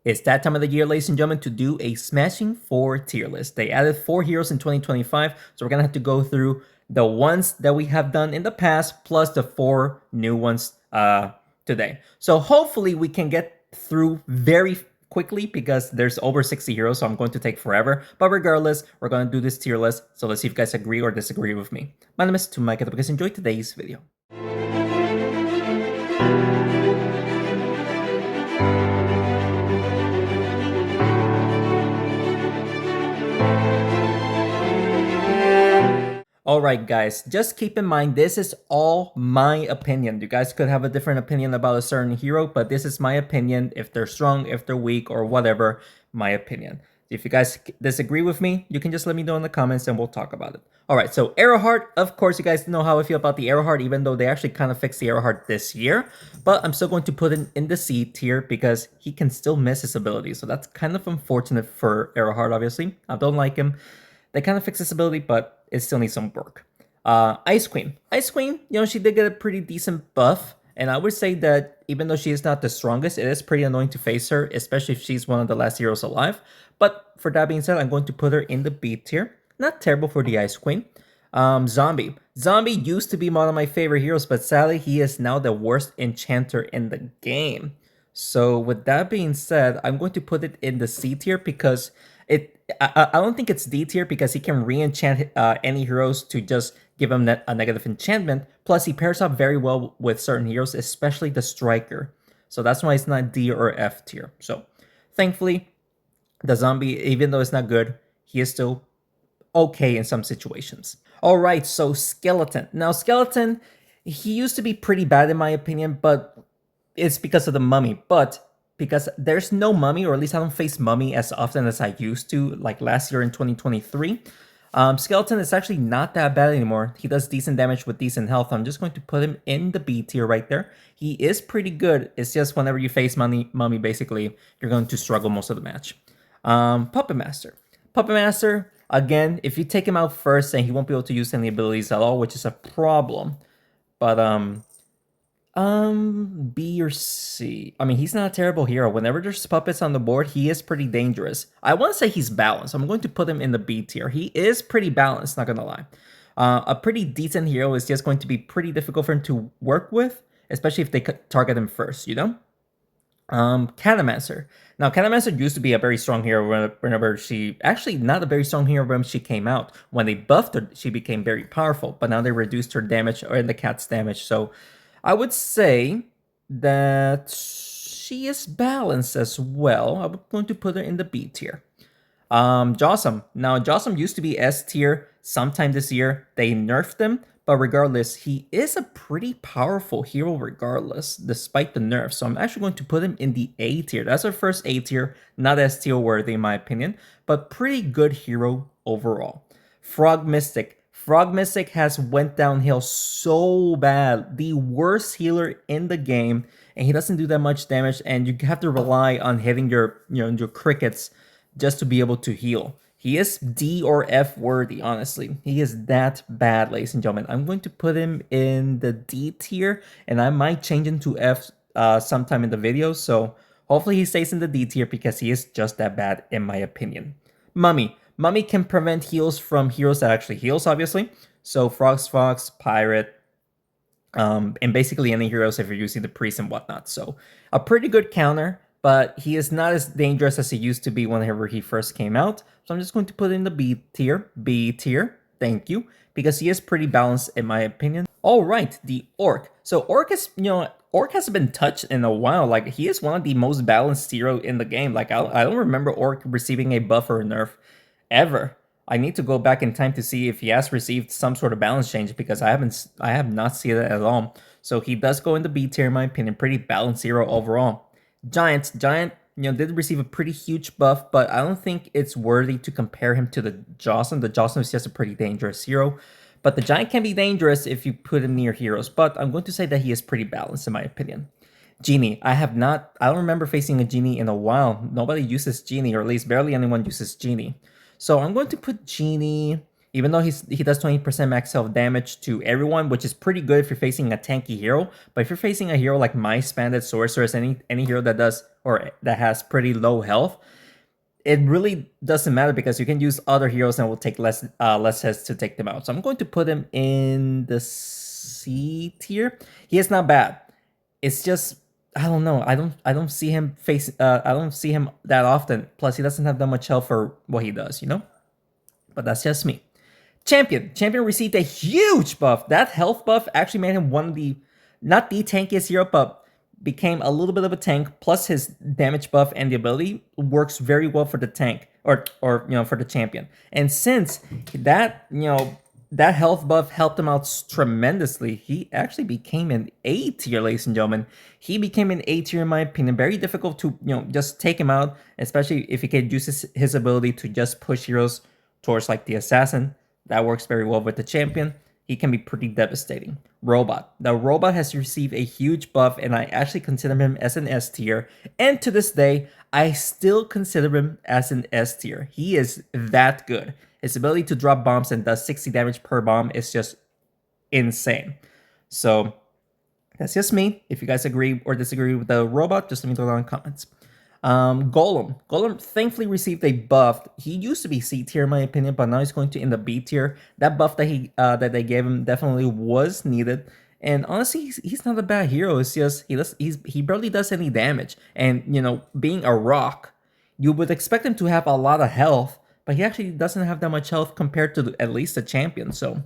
It's that time of the year, ladies and gentlemen, to do a Smashing 4 tier list. They added 4 heroes in 2025, so we're going to have to go through the ones that we have done in the past, plus the 4 new ones today. So hopefully we can get through very quickly because there's over 60 heroes, so I'm going to take forever. But regardless, we're going to do this tier list, so let's see if you guys agree or disagree with me. My name is Mike, and guys enjoy today's video. Alright guys, just keep in mind this is all my opinion. You guys could have a different opinion about a certain hero, but this is my opinion. If they're strong, if they're weak, or whatever, my opinion. If you guys disagree with me, you can just let me know in the comments and we'll talk about it. Alright, so Arrowheart, of course you guys know how I feel about the Arrowheart, even though they actually kind of fixed the Arrowheart this year. But I'm still going to put him in the C tier because he can still miss his abilities. So that's kind of unfortunate for Arrowheart, obviously. I don't like him. They kind of fixed his ability, but it still needs some work. Ice Queen. Ice Queen, she did get a pretty decent buff. And I would say that even though she is not the strongest, it is pretty annoying to face her, especially if she's one of the last heroes alive. But for that being said, I'm going to put her in the B tier. Not terrible for the Ice Queen. Zombie. Zombie used to be one of my favorite heroes, but sadly, he is now the worst enchanter in the game. So with that being said, I'm going to put it in the C tier because I don't think it's D tier because he can re-enchant any heroes to just give him a negative enchantment. Plus, he pairs up very well with certain heroes, especially the Striker. So that's why it's not D or F tier. So thankfully, the Zombie, even though it's not good, he is still okay in some situations. All right, so Skeleton. Now, Skeleton, he used to be pretty bad in my opinion, but it's because of the Mummy. But because there's no Mummy, or at least I don't face Mummy as often as I used to, like last year in 2023. Skeleton is actually not that bad anymore. He does decent damage with decent health. I'm just going to put him in the B tier right there. He is pretty good. It's just whenever you face Mummy, basically, you're going to struggle most of the match. Puppet Master. Puppet Master, again, if you take him out first, then he won't be able to use any abilities at all, which is a problem. But, B or C. I mean, he's not a terrible hero. Whenever there's puppets on the board, he is pretty dangerous. I want to say he's balanced. I'm going to put him in the B tier. He is pretty balanced, not gonna lie. A pretty decent hero is just going to be pretty difficult for him to work with, especially if they target him first, Catamancer. Now, Catamancer used to be a very strong hero whenever she... Actually, not a very strong hero when she came out. When they buffed her, she became very powerful, but now they reduced her damage, or the cat's damage, so... I would say that she is balanced as well. I'm going to put her in the B tier. Jossum. Now, Jossum used to be S tier sometime this year. They nerfed him, but regardless, he is a pretty powerful hero regardless, despite the nerf. So I'm actually going to put him in the A tier. That's our first A tier, not S tier worthy in my opinion, but pretty good hero overall. Frog Mystic. Frog Mystic has went downhill so bad. The worst healer in the game, and he doesn't do that much damage, and you have to rely on hitting your crickets just to be able to heal. He is D or F worthy, honestly. He is that bad, ladies and gentlemen. I'm going to put him in the D tier, and I might change him to F sometime in the video, so hopefully he stays in the D tier because he is just that bad in my opinion. Mummy. Mummy can prevent heals from heroes that actually heals, obviously. So Fox, Pirate, and basically any heroes if you're using the Priest and whatnot. So a pretty good counter, but he is not as dangerous as he used to be whenever he first came out. So I'm just going to put in the B tier, thank you, because he is pretty balanced in my opinion. All right, the Orc. So Orc is, Orc hasn't been touched in a while. Like, he is one of the most balanced hero in the game. Like, I don't remember Orc receiving a buff or a nerf ever. I need to go back in time to see if he has received some sort of balance change because I have not seen it at all. So he does go in the B tier in my opinion. Pretty balanced hero overall. Giant, did receive a pretty huge buff, but I don't think it's worthy to compare him to the Jocelyn. The Jocelyn is just a pretty dangerous hero. But the Giant can be dangerous if you put him near heroes. But I'm going to say that he is pretty balanced in my opinion. Genie. I don't remember facing a Genie in a while. Nobody uses Genie, or at least barely anyone uses Genie. So I'm going to put Genie Even though he does 20% max health damage to everyone, which is pretty good if you're facing a tanky hero. But if you're facing a hero like my Bandit Sorceress, any hero that does or that has pretty low health, it really doesn't matter because you can use other heroes and will take less hits to take them out. So I'm going to put him in the C tier. He is not bad. It's just I don't know. I don't see him face. I don't see him that often. Plus, he doesn't have that much health for what he does. But that's just me. Champion received a huge buff. That health buff actually made him one of the, not the tankiest hero, but became a little bit of a tank. Plus his damage buff and the ability works very well for the tank or for the champion. And since that health buff helped him out tremendously, he actually became an A tier, ladies and gentlemen. He became an A tier in my opinion. Very difficult to just take him out, especially if he can use his ability to just push heroes towards like the assassin. That works very well with the champion. He can be pretty devastating. Robot. The robot has received a huge buff, and I actually consider him as an S tier. And to this day, I still consider him as an S tier. He is that good. His ability to drop bombs and does 60 damage per bomb is just insane. So that's just me. If you guys agree or disagree with the robot, just let me know down in the comments. Golem thankfully received a buff. He used to be C tier in my opinion, but now he's going to in the B tier. That buff that they gave him definitely was needed. And honestly, he's not a bad hero. It's just he barely does any damage. And being a rock, you would expect him to have a lot of health, but he actually doesn't have that much health compared to at least the champion. So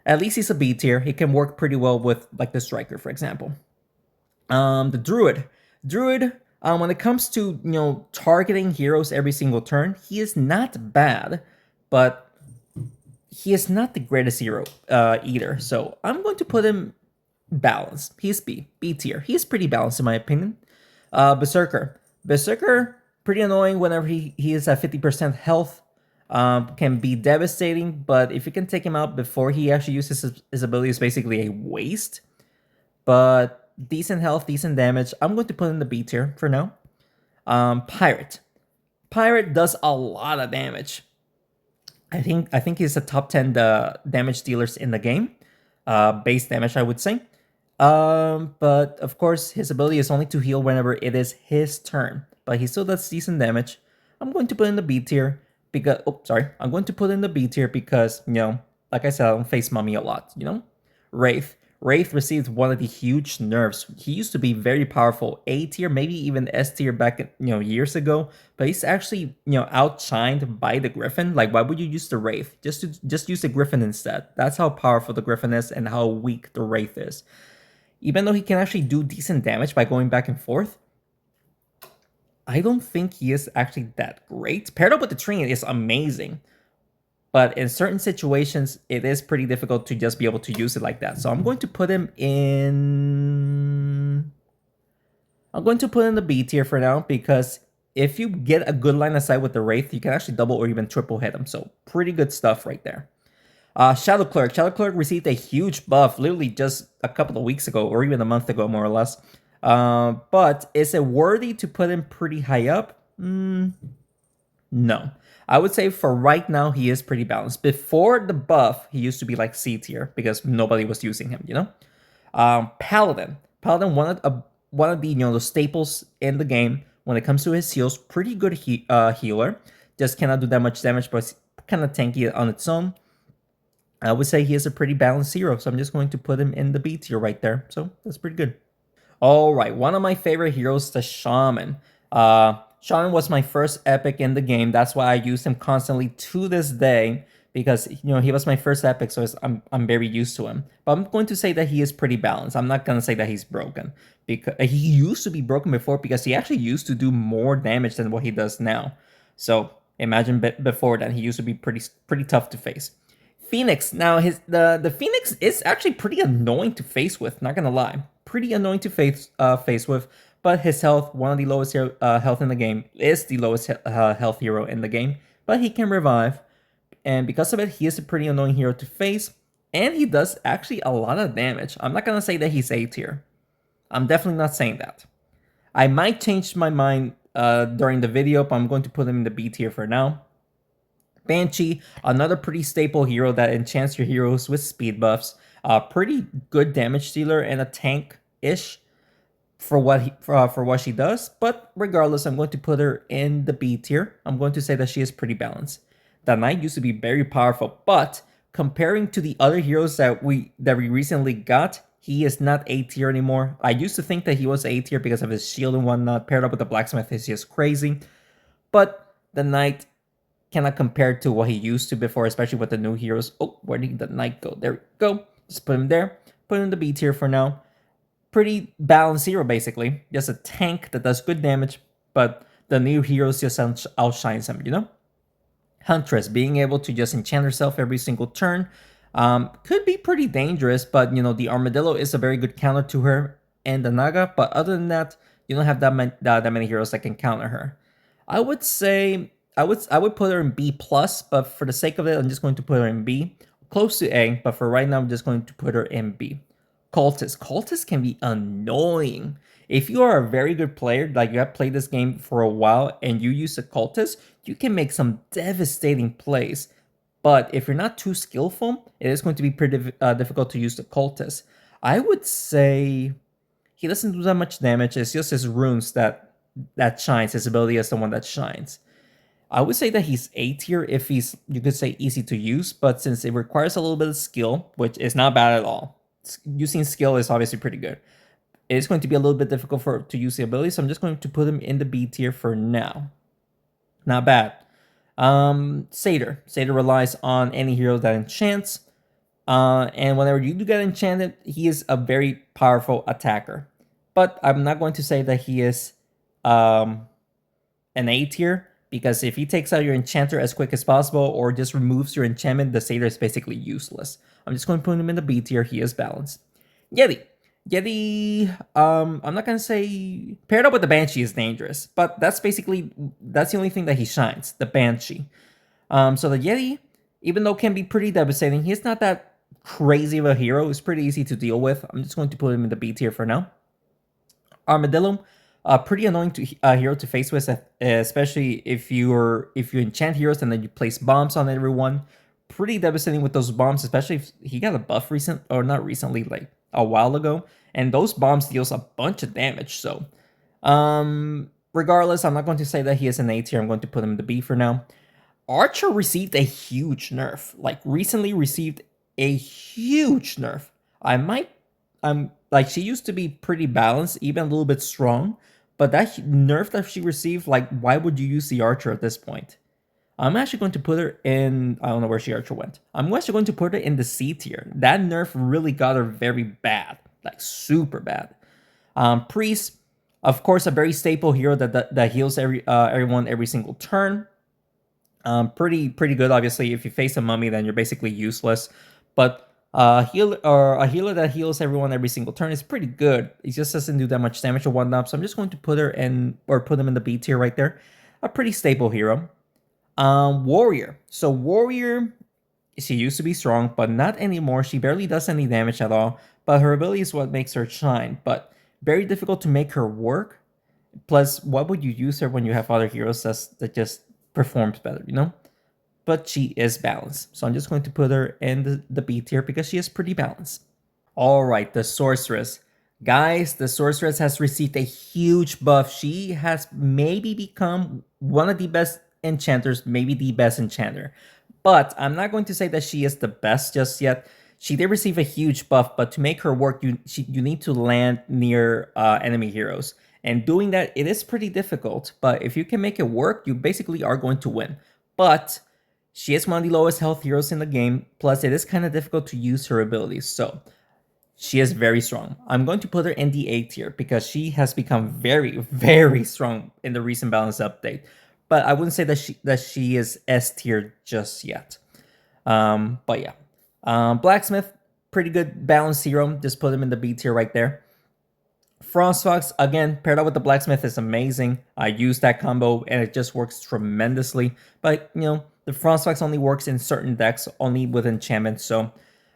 at least he's a B tier. He can work pretty well with like the striker, for example. The druid. When it comes to targeting heroes every single turn, he is not bad, but he is not the greatest hero either. So I'm going to put him balanced. He's B tier. He's pretty balanced in my opinion. Berserker, pretty annoying whenever he is at 50% health. Can be devastating, but if you can take him out before he actually uses his ability, is basically a waste. But decent health, decent damage. I'm going to put in the B tier for now. Pirate. Pirate does a lot of damage. I think he's the top 10 damage dealers in the game. Base damage, I would say. But of course, his ability is only to heal whenever it is his turn. But he still does decent damage. I'm going to put in the B tier because I'm going to put in the B tier because like I said, I don't face Mummy a lot. Wraith. Wraith received one of the huge nerfs. He used to be very powerful, A tier, maybe even S tier back years ago. But he's actually outshined by the Griffin. Like, why would you use the Wraith? Just use the Griffin instead. That's how powerful the Griffin is and how weak the Wraith is. Even though he can actually do decent damage by going back and forth, I don't think he is actually that great. Paired up with the Tree is amazing. But in certain situations, it is pretty difficult to just be able to use it like that. So I'm going to put him in... I'm going to put in the B tier for now because if you get a good line of sight with the Wraith, you can actually double or even triple hit him. So pretty good stuff right there. Shadow Clerk. Shadow Clerk received a huge buff literally just a couple of weeks ago or even a month ago, more or less. But is it worthy to put him pretty high up? No. I would say for right now, he is pretty balanced. Before the buff, he used to be like C tier because nobody was using him, Paladin. Paladin, one of the the staples in the game when it comes to his heals. Pretty good healer. Just cannot do that much damage, but kind of tanky on its own. I would say he is a pretty balanced hero, so I'm just going to put him in the B tier right there. So that's pretty good. All right, one of my favorite heroes, the Shaman. Shaman was my first epic in the game. That's why I use him constantly to this day because he was my first epic, so I'm very used to him. But I'm going to say that he is pretty balanced. I'm not going to say that he's broken because he used to be broken before because he actually used to do more damage than what he does now. So imagine before that he used to be pretty tough to face. Phoenix. Now the Phoenix is actually pretty annoying to face with. Not gonna lie, pretty annoying to face with. But his health, one of the lowest health in the game, is the lowest health hero in the game. But he can revive, and because of it, he is a pretty annoying hero to face. And he does actually a lot of damage. I'm not gonna say that he's A tier. I'm definitely not saying that. I might change my mind during the video, but I'm going to put him in the B tier for now. Banshee, another pretty staple hero that enchants your heroes with speed buffs. Pretty good damage dealer and a tank-ish for what she does. But regardless, I'm going to put her in the B tier. I'm going to say that she is pretty balanced. The knight used to be very powerful, but comparing to the other heroes that we recently got, he is not A tier anymore. I used to think that he was A tier because of his shield and whatnot. Paired up with the blacksmith is just crazy. But the knight cannot compare to what he used to before, especially with the new heroes. Oh, where did the knight go? There we go. Just put him there. Put him in the B tier for now. Pretty balanced hero, basically. Just a tank that does good damage, but the new heroes just outshines him, you know? Huntress, being able to just enchant herself every single turn, could be pretty dangerous, but you know, the Armadillo is a very good counter to her and the Naga, but other than that, you don't have that many heroes that can counter her. I would say I would put her in B plus, but for the sake of it, I'm just going to put her in B. Close to A, but for right now, I'm just going to put her in B. Cultist. Cultist can be annoying. If you are a very good player, like you have played this game for a while and you use a cultist, you can make some devastating plays. But if you're not too skillful, it is going to be pretty difficult to use the cultist. I would say he doesn't do that much damage. It's just his runes that shines. His ability is the one that shines. I would say that he's A tier if he's, you could say, easy to use, but since it requires a little bit of skill, which is not bad at all, using skill is obviously pretty good. It's going to be a little bit difficult to use the ability, so I'm just going to put him in the B tier for now. Not bad. Satyr. Satyr relies on any hero that enchants, and whenever you do get enchanted, he is a very powerful attacker. But I'm not going to say that he is um, an A tier, because if he takes out your enchanter as quick as possible or just removes your enchantment, the satyr is basically useless. I'm just going to put him in the B tier. He is balanced. Yeti. Yeti, I'm not gonna say paired up with the Banshee is dangerous, but that's the only thing that he shines, the Banshee. So the Yeti, even though can be pretty devastating, he's not that crazy of a hero. It's pretty easy to deal with. I'm just going to put him in the B tier for now. Armadillo, pretty annoying hero to face with, especially if you enchant heroes and then you place bombs on everyone. Pretty devastating with those bombs, especially if he got a buff not recently, like a while ago, and those bombs deals a bunch of damage. So, regardless, I'm not going to say that he is an A tier. I'm going to put him in the B for now. Archer received a huge nerf, like recently received a huge nerf. I might, I'm like she used to be pretty balanced, even a little bit strong, but that nerf that she received, like why would you use the Archer at this point? I'm actually going to put her in. I don't know where she Archer went. I'm actually going to put her in the C tier. That nerf really got her very bad, like super bad. Priest, of course, a very staple hero that heals everyone every single turn. Pretty good. Obviously, if you face a mummy, then you're basically useless. But a healer that heals everyone every single turn is pretty good. It just doesn't do that much damage or whatnot. So I'm just going to put her in, or put him in the B tier right there. A pretty staple hero. Warrior. So Warrior, she used to be strong, but not anymore. She barely does any damage at all. But her ability is what makes her shine. But very difficult to make her work. Plus, what would you use her when you have other heroes that just performs better, you know? But she is balanced. So I'm just going to put her in the B tier because she is pretty balanced. All right, the Sorceress. Guys, the Sorceress has received a huge buff. She has maybe become one of the best enchanters, maybe the best enchanter. But I'm not going to say that she is the best just yet. She did receive a huge buff, but to make her work, you need to land near enemy heroes. And doing that, it is pretty difficult. But if you can make it work, you basically are going to win. But she is one of the lowest health heroes in the game. Plus, it is kind of difficult to use her abilities. So she is very strong. I'm going to put her in the A tier because she has become very, very strong in the recent balance update. But I wouldn't say that she is S tier just yet. But yeah, Blacksmith, pretty good balance hero. Just put him in the B tier right there. Frostfox, again, paired up with the Blacksmith is amazing. I use that combo and it just works tremendously. But, you know, the Frostfox only works in certain decks, only with enchantments. So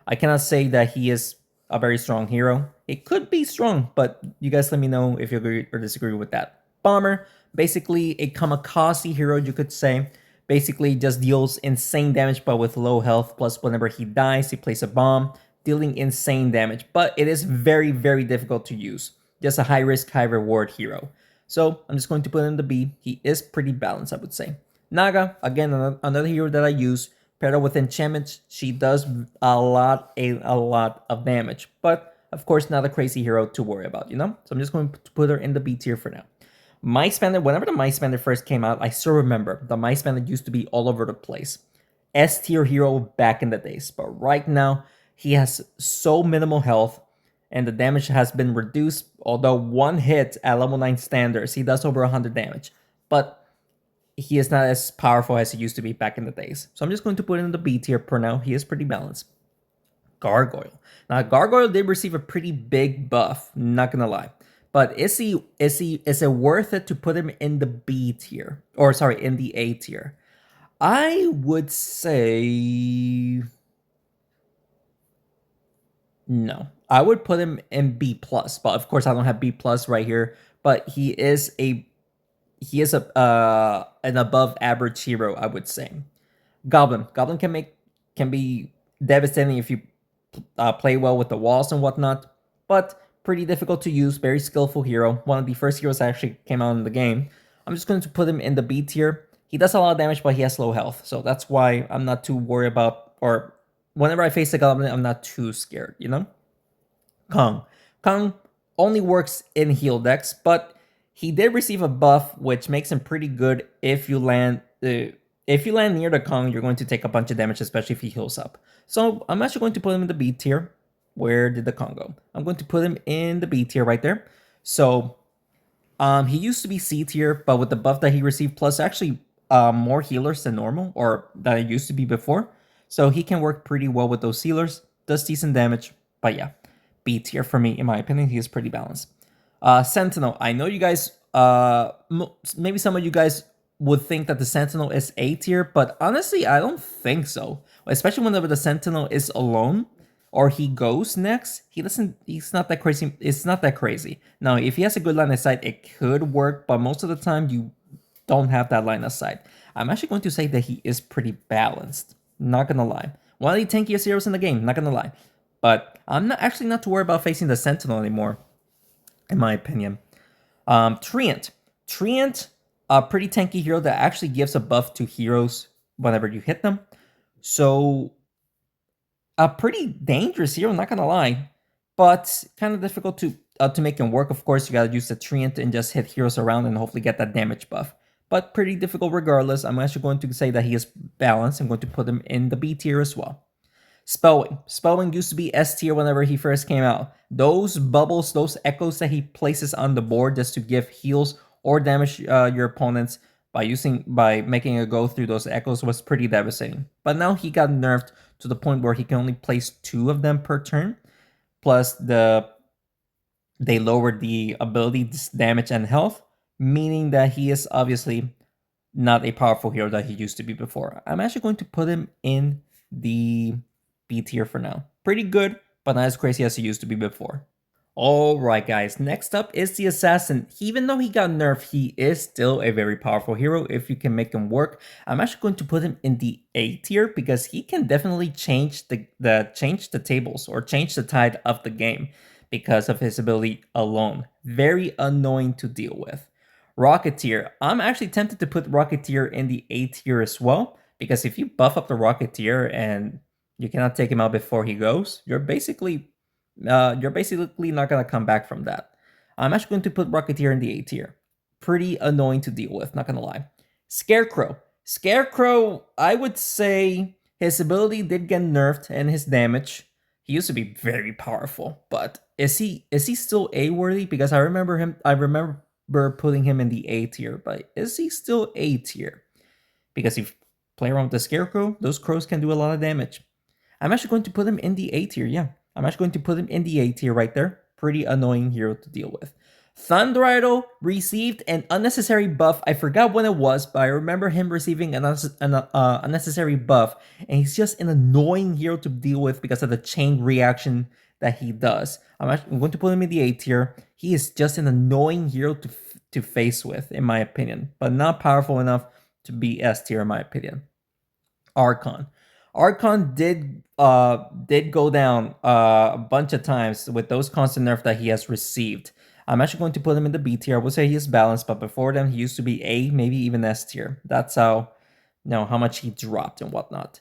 I cannot say that he is a very strong hero. It could be strong, but you guys let me know if you agree or disagree with that. Bomber, basically a kamikaze hero, you could say. Basically, just deals insane damage but with low health. Plus, whenever he dies, he places a bomb, dealing insane damage. But it is very, very difficult to use. Just a high risk, high reward hero. So I'm just going to put him in the B. He is pretty balanced, I would say. Naga, again, another hero that I use. Paired up with enchantments, she does a lot of damage. But of course, not a crazy hero to worry about, you know? So I'm just going to put her in the B tier for now. Mice Bandit, whenever the Mice Bandit first came out, I still remember the Mice Bandit used to be all over the place. S tier hero back in the days, but right now he has so minimal health and the damage has been reduced. Although one hit at level 9 standards, he does over 100 damage, but he is not as powerful as he used to be back in the days. So I'm just going to put him in the B tier for now. He is pretty balanced. Gargoyle. Now Gargoyle did receive a pretty big buff, not gonna lie. But is it worth it to put him in the B tier? Or sorry, in the A tier? I would say no. I would put him in B plus, but of course I don't have B plus right here. But he is a an above average hero, I would say. Goblin can be devastating if you play well with the walls and whatnot, but pretty difficult to use. Very skillful hero. One of the first heroes that actually came out in the game. I'm just going to put him in the B tier. He does a lot of damage, but he has low health, so that's why I'm not too worried about. Or whenever I face a goblin, I'm not too scared. You know. Kong. Kong only works in heal decks, but he did receive a buff, which makes him pretty good if you land. If you land near the Kong, you're going to take a bunch of damage, especially if he heals up. So I'm actually going to put him in the B tier. Where did the Kong go? I'm going to put him in the B tier right there. So he used to be C tier, but with the buff that he received, plus actually more healers than normal, or that it used to be before. So he can work pretty well with those healers. Does decent damage, but yeah, B tier for me, in my opinion. He is pretty balanced. Sentinel. I know you guys, maybe some of you guys would think that the Sentinel is A tier, but honestly, I don't think so. Especially whenever the Sentinel is alone or he goes next, he's not that crazy. It's not that crazy. Now, if he has a good line of sight, it could work, but most of the time you don't have that line of sight. I'm actually going to say that he is pretty balanced. Not gonna lie. One of the tankiest heroes in the game, not gonna lie. But I'm not too worried about facing the Sentinel anymore, in my opinion. Treant. Treant, a pretty tanky hero that actually gives a buff to heroes whenever you hit them. So, a pretty dangerous hero, not gonna lie. But kind of difficult to make him work. Of course, you gotta use the Treant and just hit heroes around and hopefully get that damage buff. But pretty difficult regardless. I'm actually going to say that he is balanced. I'm going to put him in the B tier as well. Spellwing. Spellwing used to be S tier whenever he first came out. Those bubbles, those echoes that he places on the board just to give heals or damage your opponents by making a go through those echoes was pretty devastating. But now he got nerfed to the point where he can only place 2 of them per turn. Plus they lowered the ability damage and health, meaning that he is obviously not a powerful hero that he used to be before. I'm actually going to put him in the B tier for now. Pretty good, but not as crazy as he used to be before. Alright guys, next up is the Assassin. Even though he got nerfed, he is still a very powerful hero if you can make him work. I'm actually going to put him in the A tier because he can definitely change the tables or change the tide of the game because of his ability alone. Very annoying to deal with. Rocketeer. I'm actually tempted to put Rocketeer in the A tier as well, because if you buff up the Rocketeer and you cannot take him out before he goes, you're basically not gonna come back from that. I'm actually going to put Rocketeer in the A tier. Pretty annoying to deal with, not gonna lie. Scarecrow. Scarecrow, I would say his ability did get nerfed and his damage. He used to be very powerful, but is he still A worthy? Because I remember putting him in the A tier, but is he still A tier? Because if you play around with the Scarecrow, those crows can do a lot of damage. I'm actually going to put him in the A tier, yeah. I'm actually going to put him in the A tier right there. Pretty annoying hero to deal with. Thunder Idol received an unnecessary buff. I forgot when it was, but I remember him receiving an unnecessary buff. And he's just an annoying hero to deal with because of the chain reaction that he does. I'm going to put him in the A tier. He is just an annoying hero to face with, in my opinion, but not powerful enough to be S tier in my opinion. Archon. Archon did go down a bunch of times with those constant nerfs that he has received. I'm actually going to put him in the B tier. I would say he is balanced, but before then he used to be A, maybe even S tier. That's how how much he dropped and whatnot.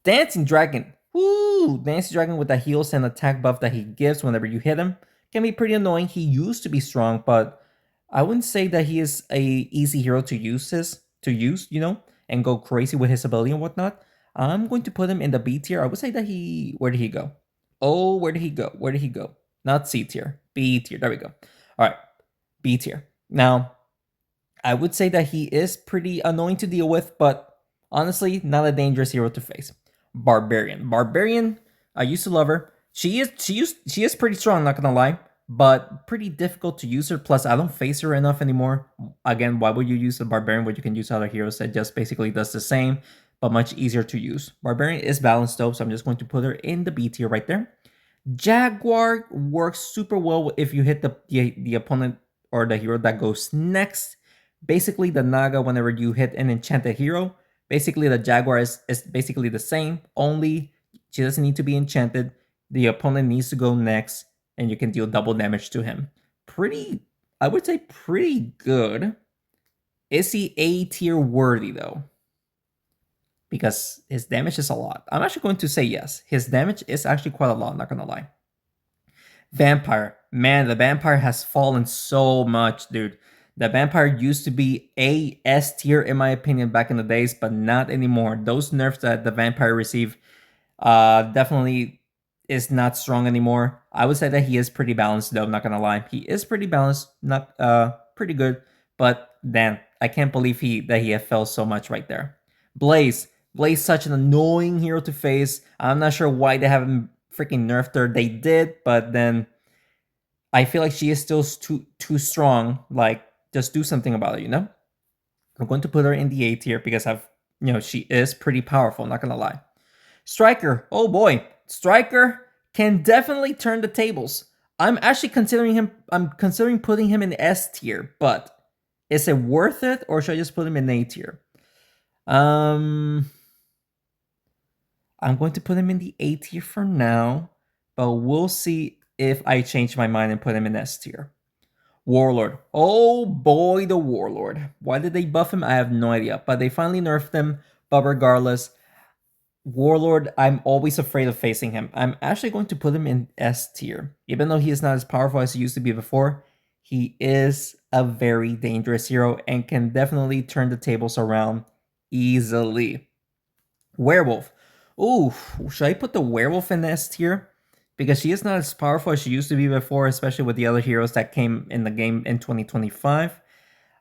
Dancing Dragon. Woo! Dancing Dragon with the heals and attack buff that he gives whenever you hit him can be pretty annoying. He used to be strong, but I wouldn't say that he is a easy hero to use, and go crazy with his ability and whatnot. I'm going to put him in the B tier. I would say that where did he go? Oh, where did he go? Where did he go? Not C tier, B tier. There we go. All right, B tier. Now, I would say that he is pretty annoying to deal with, but honestly, not a dangerous hero to face. Barbarian. Barbarian, I used to love her. She is pretty strong, not gonna lie, but pretty difficult to use her. Plus, I don't face her enough anymore. Again, why would you use a barbarian when you can use other heroes that just basically does the same, but much easier to use? Barbarian is balanced though, so I'm just going to put her in the B tier right there. Jaguar works super well if you hit the opponent or the hero that goes next. Basically, the Naga, whenever you hit an enchanted hero, basically the Jaguar is basically the same, only she doesn't need to be enchanted. The opponent needs to go next, and you can deal double damage to him. I would say pretty good. Is he A tier worthy though? Because his damage is a lot. I'm actually going to say yes. His damage is actually quite a lot, not gonna lie. Vampire. Man, the vampire has fallen so much, dude. The vampire used to be a S tier in my opinion back in the days, but not anymore. Those nerfs that the vampire received definitely is not strong anymore. I would say that he is pretty balanced though, I'm not gonna lie. He is pretty balanced, not pretty good, but damn, I can't believe that he fell so much right there. Blaze. Blaze such an annoying hero to face. I'm not sure why they haven't freaking nerfed her. They did, but then I feel like she is still too strong. Like, just do something about it. I'm going to put her in the A tier because she is pretty powerful, not gonna lie. Striker, oh boy. Striker can definitely turn the tables. I'm actually considering putting him in S tier, but is it worth it or should I just put him in A tier? I'm going to put him in the A tier for now, but we'll see if I change my mind and put him in S tier. Warlord. Oh boy, the Warlord. Why did they buff him? I have no idea, but they finally nerfed him. But regardless, Warlord, I'm always afraid of facing him. I'm actually going to put him in S tier. Even though he is not as powerful as he used to be before, he is a very dangerous hero and can definitely turn the tables around easily. Werewolf. Ooh, should I put the Werewolf in S tier? Because she is not as powerful as she used to be before, especially with the other heroes that came in the game in 2025.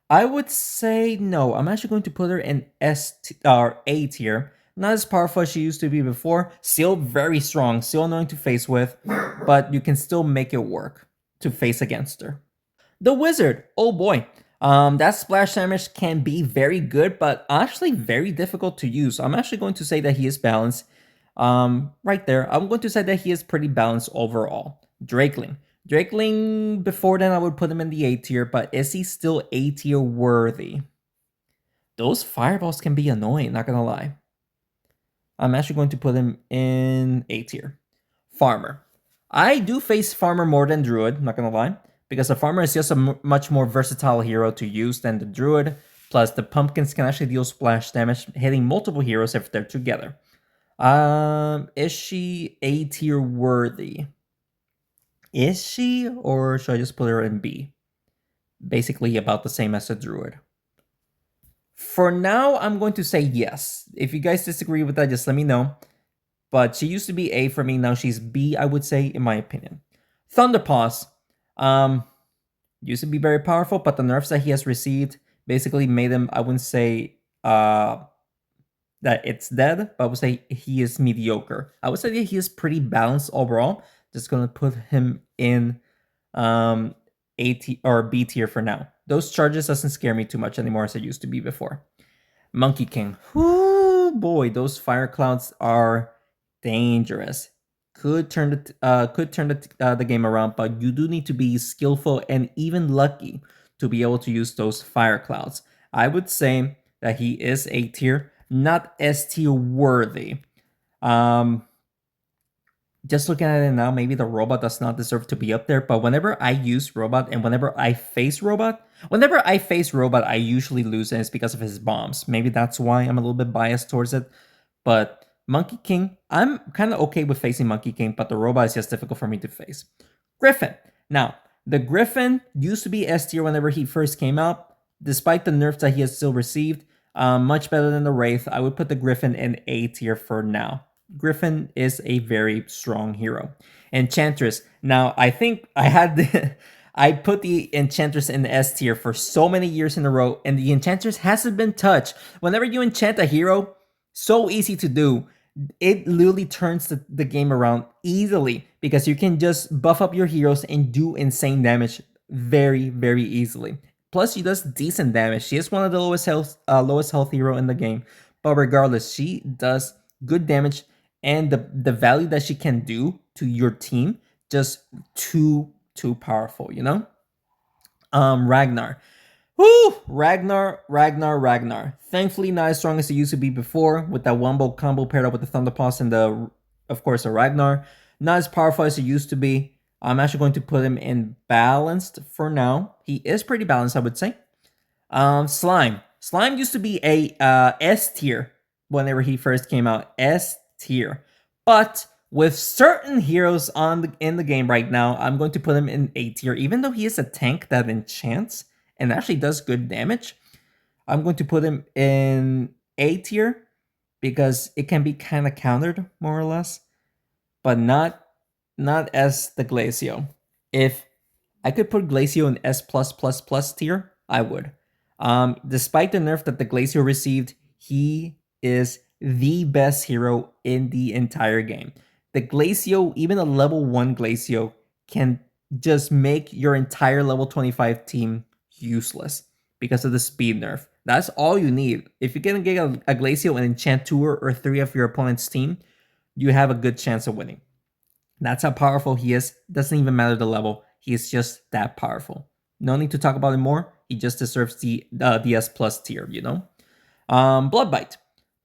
I would say no. I'm actually going to put her in A tier. Not as powerful as she used to be before. Still very strong, still annoying to face with, but you can still make it work to face against her. The Wizard. Oh boy. That splash damage can be very good, but actually very difficult to use. I'm actually going to say that he is balanced. Right there. I'm going to say that he is pretty balanced overall. Drakeling. Drakeling, before then I would put him in the A tier, but is he still A tier worthy? Those fireballs can be annoying, not gonna lie. I'm actually going to put him in A tier. Farmer. I do face Farmer more than Druid, not gonna lie, because the Farmer is just a much more versatile hero to use than the Druid. Plus, the pumpkins can actually deal splash damage, hitting multiple heroes if they're together. Is she A tier worthy? Is she, or should I just put her in B? Basically about the same as a Druid. For now, I'm going to say yes. If you guys disagree with that, just let me know. But she used to be A for me, now she's B, I would say, in my opinion. Thunderpaws. Used to be very powerful, but the nerfs that he has received basically made him, I wouldn't say that it's dead, but I would say he is mediocre. I would say that he is pretty balanced overall. Just gonna put him in A tier or B tier for now. Those charges doesn't scare me too much anymore as it used to be before. Monkey King. Whoo boy, those fire clouds are dangerous. Could turn the game around, but you do need to be skillful and even lucky to be able to use those fire clouds. I would say that he is A tier, not S tier worthy. Um, just looking at it now, maybe the robot does not deserve to be up there. But whenever I use robot and whenever I face robot, I usually lose, and it's because of his bombs. Maybe that's why I'm a little bit biased towards it. But Monkey King, I'm kind of okay with facing Monkey King, but the robot is just difficult for me to face. Griffin. Now, the Griffin used to be S tier whenever he first came out. Despite the nerfs that he has still received, much better than the Wraith. I would put the Griffin in A tier for now. Griffin is a very strong hero. Enchantress. Now, I think I had the, I put the Enchantress in the S tier for so many years in a row, and the Enchantress hasn't been touched. Whenever you enchant a hero, so easy to do. It literally turns the game around easily because you can just buff up your heroes and do insane damage very, very easily. Plus, she does decent damage. She is one of the lowest health hero in the game, but regardless, she does good damage, and the value that she can do to your team just too powerful. You know, Ragnar. Whoo! Ragnar. Thankfully, not as strong as it used to be before, with that wombo combo paired up with the Thunderpulse and of course, the Ragnar. Not as powerful as it used to be. I'm actually going to put him in balanced for now. He is pretty balanced, I would say. Slime. Slime used to be a S tier whenever he first came out. S tier. But with certain heroes in the game right now, I'm going to put him in A tier. Even though he is a tank that enchants and actually does good damage, I'm going to put him in A tier because it can be kind of countered, more or less, but not as the Glacio. If I could put Glacio in S tier, I would. Despite the nerf that the Glacio received, he is the best hero in the entire game. The Glacio, even a level 1 Glacio, can just make your entire level 25 team useless because of the speed nerf. That's all you need. If you can get a Glacio and enchant 2 or 3 of your opponent's team, you have a good chance of winning. That's how powerful he is. Doesn't even matter the level. He is just that powerful. No need to talk about it more. He just deserves the DS plus tier, you know? Bloodbite.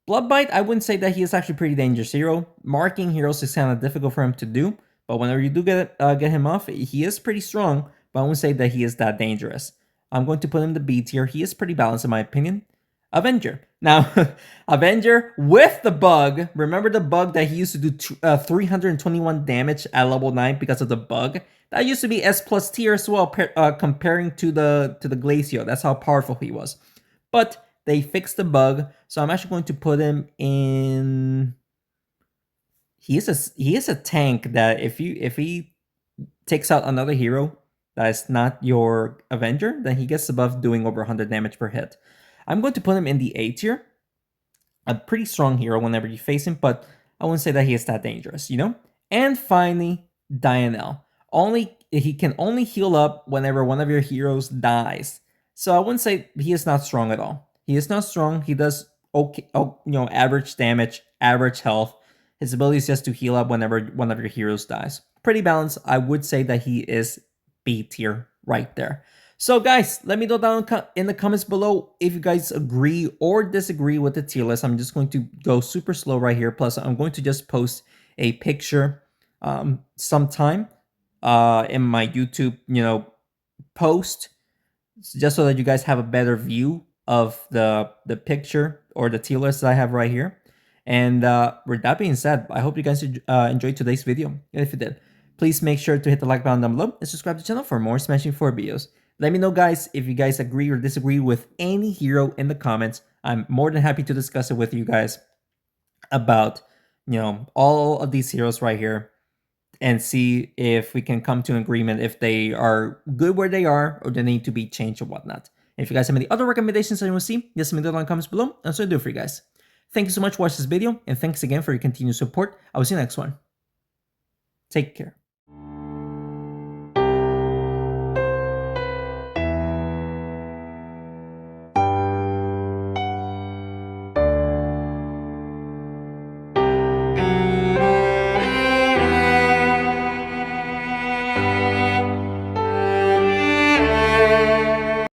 Bloodbite, I wouldn't say that he is actually pretty dangerous hero. Marking heroes is kind of difficult for him to do, but whenever you do get him off, he is pretty strong, but I wouldn't say that he is that dangerous. I'm going to put him in the B tier. He is pretty balanced in my opinion. Avenger. Now, Avenger with the bug. Remember the bug that he used to do 321 damage at level 9 because of the bug? That used to be S plus tier as well, comparing to the Glacio. That's how powerful he was. But they fixed the bug, so I'm actually going to put him in. He is a tank that if he takes out another hero that is not your Avenger, then he gets the buff doing over 100 damage per hit. I'm going to put him in the A tier. A pretty strong hero whenever you face him, but I wouldn't say that he is that dangerous, you know? And finally, Dianel. He can only heal up whenever one of your heroes dies. So I wouldn't say he is not strong at all. He is not strong. He does okay, average damage, average health. His ability is just to heal up whenever one of your heroes dies. Pretty balanced. I would say that he is B tier right there. So guys, let me know down in the comments below if you guys agree or disagree with the tier list. I'm just going to go super slow right here. Plus, I'm going to just post a picture sometime in my YouTube, post, just so that you guys have a better view of the picture or the tier list that I have right here. And with that being said, I hope you guys enjoyed today's video. And if you did, please make sure to hit the like button down below and subscribe to the channel for more Smashing 4 videos. Let me know, guys, if you guys agree or disagree with any hero in the comments. I'm more than happy to discuss it with you guys about, all of these heroes right here and see if we can come to an agreement if they are good where they are or they need to be changed or whatnot. If you guys have any other recommendations that you want to see, just leave them in the comments below. That's what I do for you guys. Thank you so much for watching this video, and thanks again for your continued support. I will see you next one. Take care.